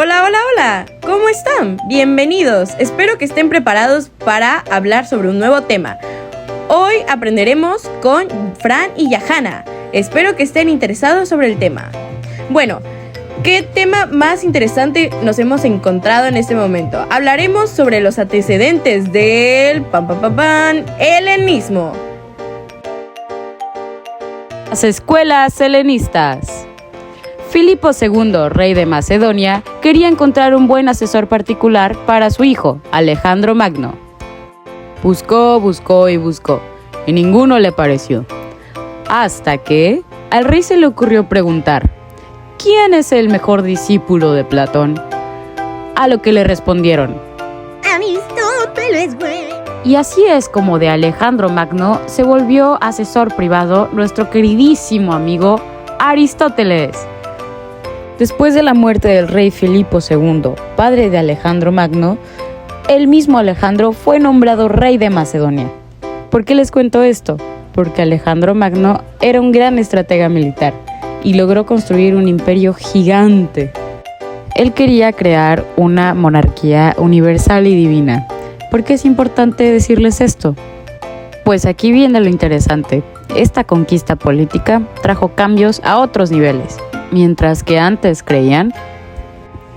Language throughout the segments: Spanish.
Hola, hola, hola, ¿cómo están? Bienvenidos, espero que estén preparados para hablar sobre un nuevo tema. Hoy aprenderemos con Fran y Yahana, espero que estén interesados sobre el tema. Bueno, ¿qué tema más interesante nos hemos encontrado en este momento? Hablaremos sobre los antecedentes del helenismo. Las escuelas helenistas. Filipo II, rey de Macedonia, quería encontrar un buen asesor particular para su hijo, Alejandro Magno. Buscó y ninguno le pareció. Hasta que al rey se le ocurrió preguntar: ¿quién es el mejor discípulo de Platón? A lo que le respondieron: Aristóteles, güey. Y así es como de Alejandro Magno se volvió asesor privado nuestro queridísimo amigo Aristóteles. Después de la muerte del rey Filipo II, padre de Alejandro Magno, el mismo Alejandro fue nombrado rey de Macedonia. ¿Por qué les cuento esto? Porque Alejandro Magno era un gran estratega militar y logró construir un imperio gigante. Él quería crear una monarquía universal y divina. ¿Por qué es importante decirles esto? Pues aquí viene lo interesante. Esta conquista política trajo cambios a otros niveles. Mientras que antes creían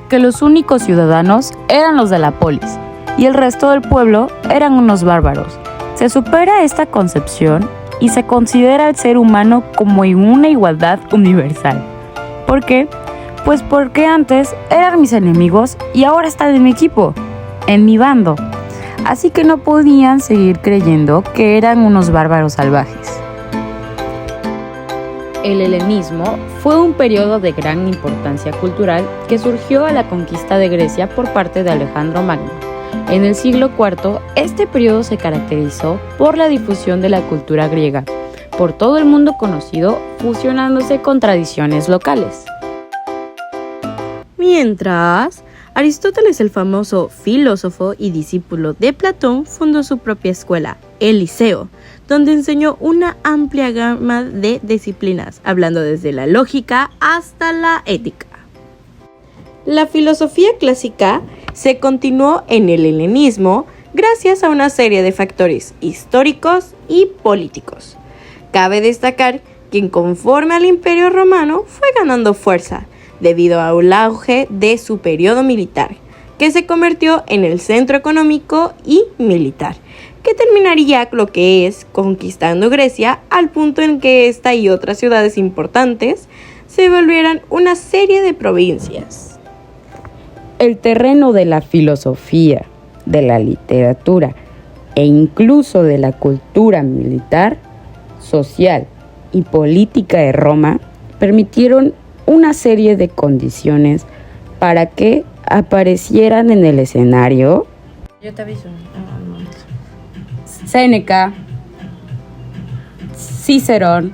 que los únicos ciudadanos eran los de la polis y el resto del pueblo eran unos bárbaros. Se supera esta concepción y se considera al ser humano como en una igualdad universal. ¿Por qué? Pues porque antes eran mis enemigos y ahora están en mi equipo, en mi bando. Así que no podían seguir creyendo que eran unos bárbaros salvajes. El helenismo fue un periodo de gran importancia cultural que surgió a la conquista de Grecia por parte de Alejandro Magno. En el siglo IV, este periodo se caracterizó por la difusión de la cultura griega, por todo el mundo conocido, fusionándose con tradiciones locales. Mientras, Aristóteles, el famoso filósofo y discípulo de Platón, fundó su propia escuela, el Liceo, donde enseñó una amplia gama de disciplinas, hablando desde la lógica hasta la ética. La filosofía clásica se continuó en el helenismo gracias a una serie de factores históricos y políticos. Cabe destacar que conforme al Imperio Romano fue ganando fuerza, debido al auge de su periodo militar, que se convirtió en el centro económico y militar, que terminaría lo que es conquistando Grecia al punto en que esta y otras ciudades importantes se volvieran una serie de provincias. El terreno de la filosofía, de la literatura e incluso de la cultura militar, social y política de Roma permitieron una serie de condiciones para que aparecieran en el escenario Séneca, Cicerón,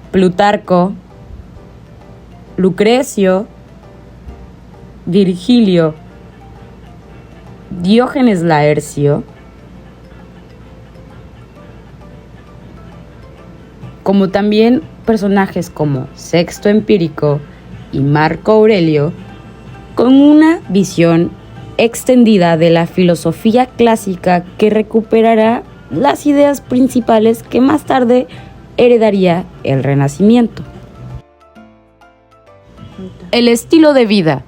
Plutarco, Lucrecio, Virgilio, Diógenes Laercio, como también personajes como Sexto Empírico y Marco Aurelio, con una visión extendida de la filosofía clásica que recuperará las ideas principales que más tarde heredaría el Renacimiento. El estilo de vida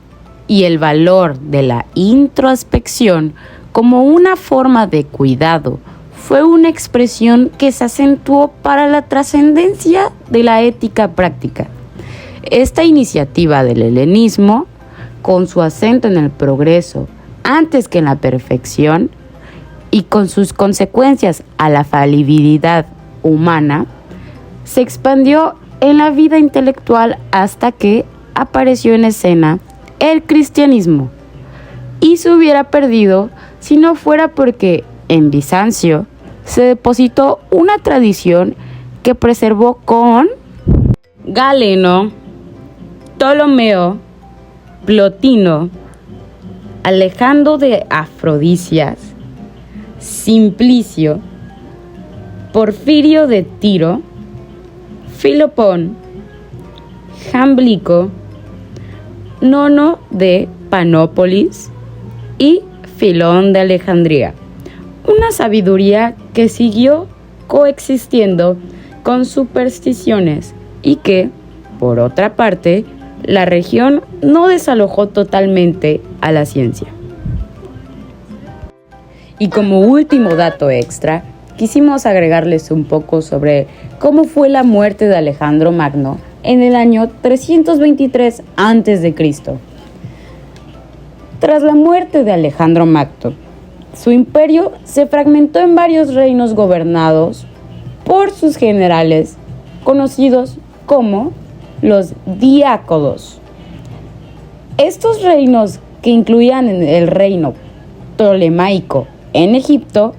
y el valor de la introspección como una forma de cuidado fue una expresión que se acentuó para la trascendencia de la ética práctica. Esta iniciativa del helenismo, con su acento en el progreso antes que en la perfección y con sus consecuencias a la falibilidad humana, se expandió en la vida intelectual hasta que apareció en escena el cristianismo, y se hubiera perdido si no fuera porque en Bizancio se depositó una tradición que preservó con Galeno, Ptolomeo, Plotino, Alejandro de Afrodisias, Simplicio, Porfirio de Tiro, Filopón, Jamblico, Nono de Panópolis y Filón de Alejandría. Una sabiduría que siguió coexistiendo con supersticiones y que, por otra parte, la región no desalojó totalmente a la ciencia. Y como último dato extra, quisimos agregarles un poco sobre cómo fue la muerte de Alejandro Magno en el año 323 a.C. Tras la muerte de Alejandro Magno, su imperio se fragmentó en varios reinos gobernados por sus generales, conocidos como los diácodos. Estos reinos, que incluían el reino ptolemaico en Egipto,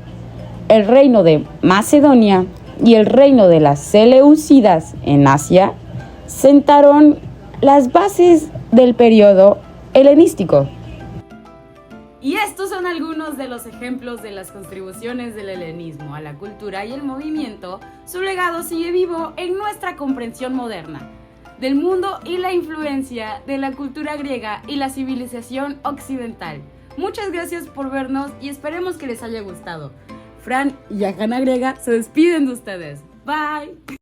el reino de Macedonia y el reino de las Seleucidas en Asia, sentaron las bases del periodo helenístico. Y estos son algunos de los ejemplos de las contribuciones del helenismo a la cultura y el movimiento. Su legado sigue vivo en nuestra comprensión moderna del mundo y la influencia de la cultura griega y la civilización occidental. Muchas gracias por vernos y esperemos que les haya gustado. Fran y Hanna Griega se despiden de ustedes. Bye.